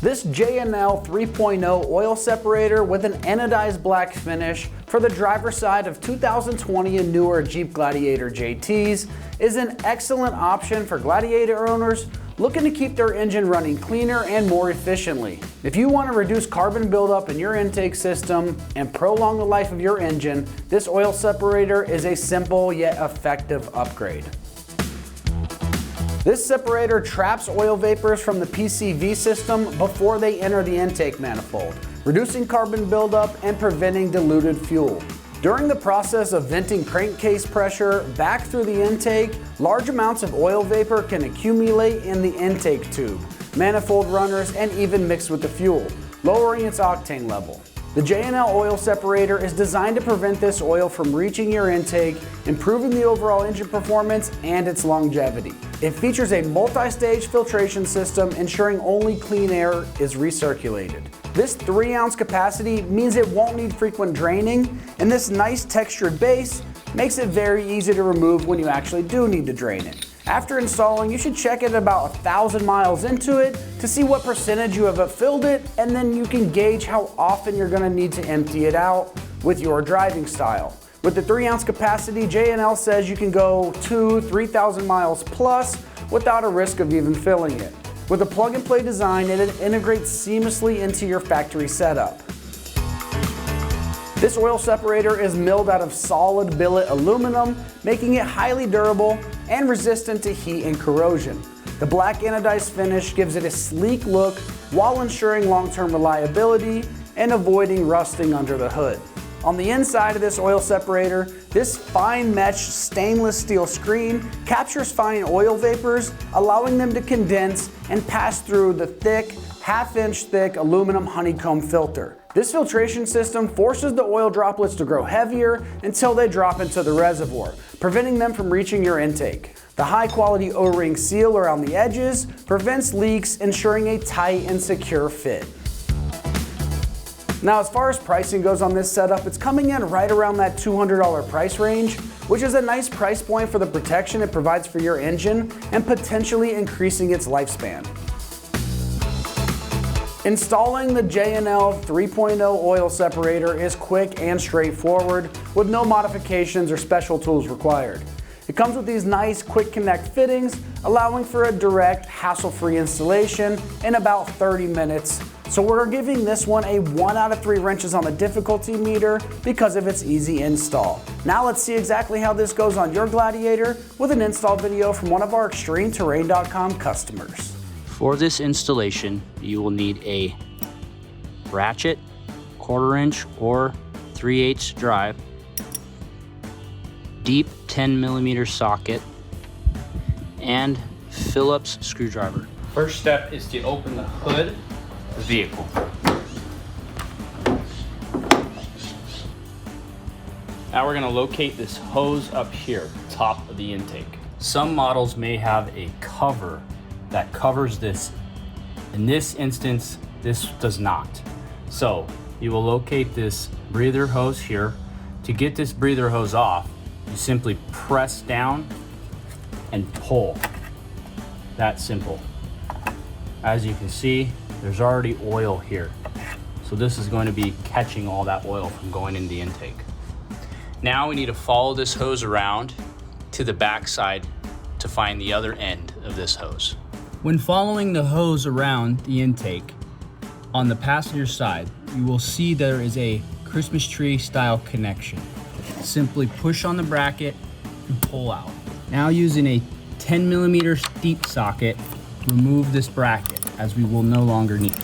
This J&L 3.0 oil separator with an anodized black finish for the driver's side of 2020 and newer Jeep Gladiator JTs is an excellent option for Gladiator owners looking to keep their engine running cleaner and more efficiently. If you want to reduce carbon buildup in your intake system and prolong the life of your engine, this oil separator is a simple yet effective upgrade. This separator traps oil vapors from the PCV system before they enter the intake manifold, reducing carbon buildup and preventing diluted fuel. During the process of venting crankcase pressure back through the intake, large amounts of oil vapor can accumulate in the intake tube, manifold runners, and even mix with the fuel, lowering its octane level. The J&L oil separator is designed to prevent this oil from reaching your intake, improving the overall engine performance and its longevity. It features a multi-stage filtration system ensuring only clean air is recirculated. This 3-ounce capacity means it won't need frequent draining, and this nice textured base makes it very easy to remove when you actually do need to drain it. After installing, you should check it about 1,000 miles into it to see what percentage you have filled it, and then you can gauge how often you're going to need to empty it out with your driving style. With the 3-ounce capacity, J&L says you can go 3,000 miles plus without a risk of even filling it. With a plug-and-play design, it integrates seamlessly into your factory setup. This oil separator is milled out of solid billet aluminum, making it highly durable and resistant to heat and corrosion. The black anodized finish gives it a sleek look while ensuring long-term reliability and avoiding rusting under the hood. On the inside of this oil separator, this fine mesh stainless steel screen captures fine oil vapors, allowing them to condense and pass through the thick, half-inch thick aluminum honeycomb filter. This filtration system forces the oil droplets to grow heavier until they drop into the reservoir, preventing them from reaching your intake. The high-quality O-ring seal around the edges prevents leaks, ensuring a tight and secure fit. Now, as far as pricing goes on this setup, it's coming in right around that $200 price range, which is a nice price point for the protection it provides for your engine and potentially increasing its lifespan. Installing the J&L 3.0 oil separator is quick and straightforward, with no modifications or special tools required. It comes with these nice quick connect fittings, allowing for a direct, hassle-free installation in about 30 minutes. So we're giving this one a 1 out of 3 wrenches on the difficulty meter because of its easy install. Now let's see exactly how this goes on your Gladiator with an install video from one of our ExtremeTerrain.com customers. For this installation, you will need a ratchet, 1/4 inch or 3/8 drive, deep 10mm socket, and Phillips screwdriver. First step is to open the hood of the vehicle. Now we're going to locate this hose up here, top of the intake. Some models may have a cover that covers this. In this instance, this does not. So you will locate this breather hose here. To get this breather hose off, you simply press down and pull. That simple. As you can see, there's already oil here. So this is going to be catching all that oil from going in the intake. Now we need to follow this hose around to the back side to find the other end of this hose. When following the hose around the intake, on the passenger side, you will see there is a Christmas tree style connection. Simply push on the bracket and pull out. Now using a 10mm deep socket, remove this bracket as we will no longer need it.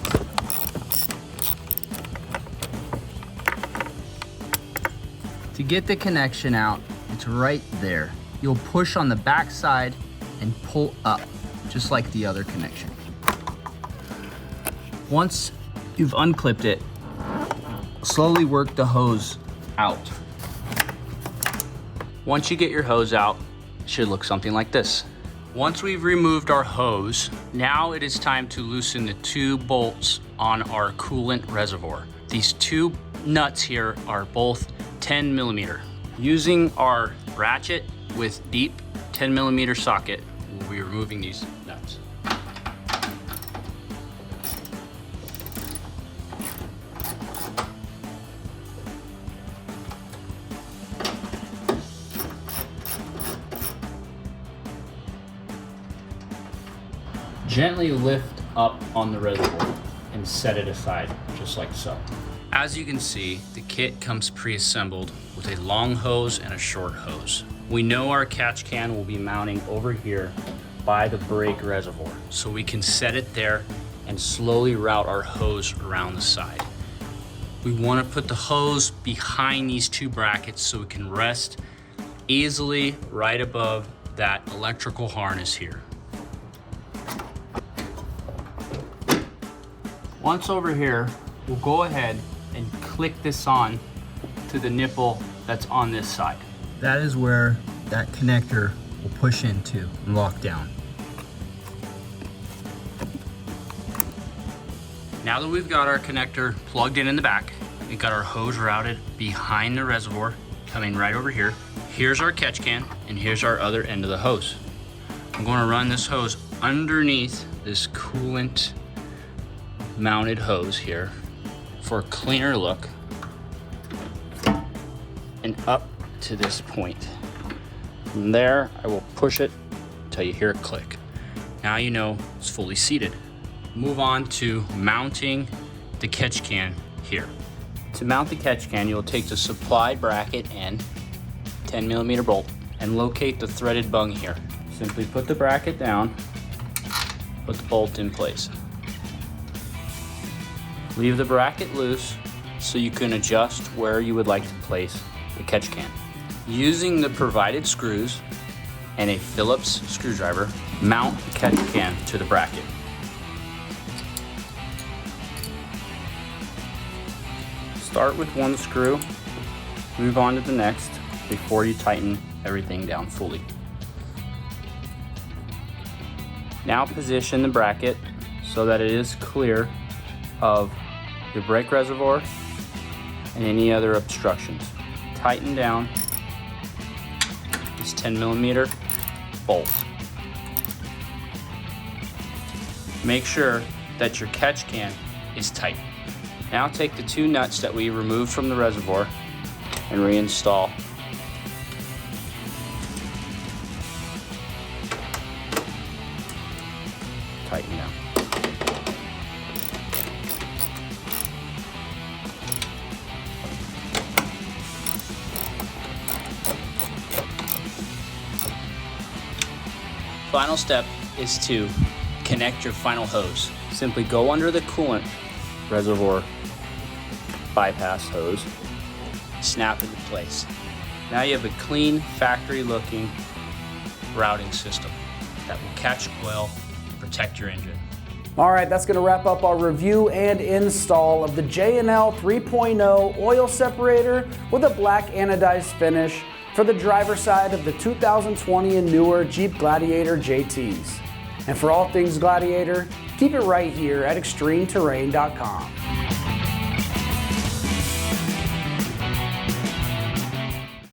To get the connection out, it's right there. You'll push on the back side and pull up, just like the other connection. Once you've unclipped it, slowly work the hose out. Once you get your hose out, it should look something like this. Once we've removed our hose, now it is time to loosen the 2 bolts on our coolant reservoir. These 2 nuts here are both 10mm. Using our ratchet with deep 10mm socket, we'll be removing these nuts. gently lift up on the reservoir and set it aside, just like so. As you can see, the kit comes pre-assembled with a long hose and a short hose. We know our catch can will be mounting over here by the brake reservoir, so we can set it there and slowly route our hose around the side. We want to put the hose behind these two brackets so it can rest easily right above that electrical harness here. Once over here, we'll go ahead and click this on to the nipple that's on this side. That is where that connector will push into and lock down. Now that we've got our connector plugged in the back, we've got our hose routed behind the reservoir, coming right over here. Here's our catch can, and here's our other end of the hose. I'm going to run this hose underneath this coolant mounted hose here for a cleaner look, and up to this point. From there, I will push it until you hear it click. Now you know it's fully seated. Move on to mounting the catch can here. To mount the catch can, you'll take the supply bracket and 10mm bolt and locate the threaded bung here. Simply put the bracket down, put the bolt in place. Leave the bracket loose so you can adjust where you would like to place the catch can. Using the provided screws and a Phillips screwdriver, mount the catch can to the bracket. Start with one screw, move on to the next before you tighten everything down fully. Now position the bracket so that it is clear of your brake reservoir and any other obstructions. Tighten down this 10mm bolt. Make sure that your catch can is tight. Now take the two nuts that we removed from the reservoir and reinstall. Tighten down. Final step is to connect your final hose. Simply go under the coolant reservoir bypass hose, snap into place. Now you have a clean, factory-looking routing system that will catch oil, protect your engine. All right, that's going to wrap up our review and install of the J&L 3.0 oil separator with a black anodized finish for the driver's side of the 2020 and newer Jeep Gladiator JTs. And for all things Gladiator, keep it right here at ExtremeTerrain.com.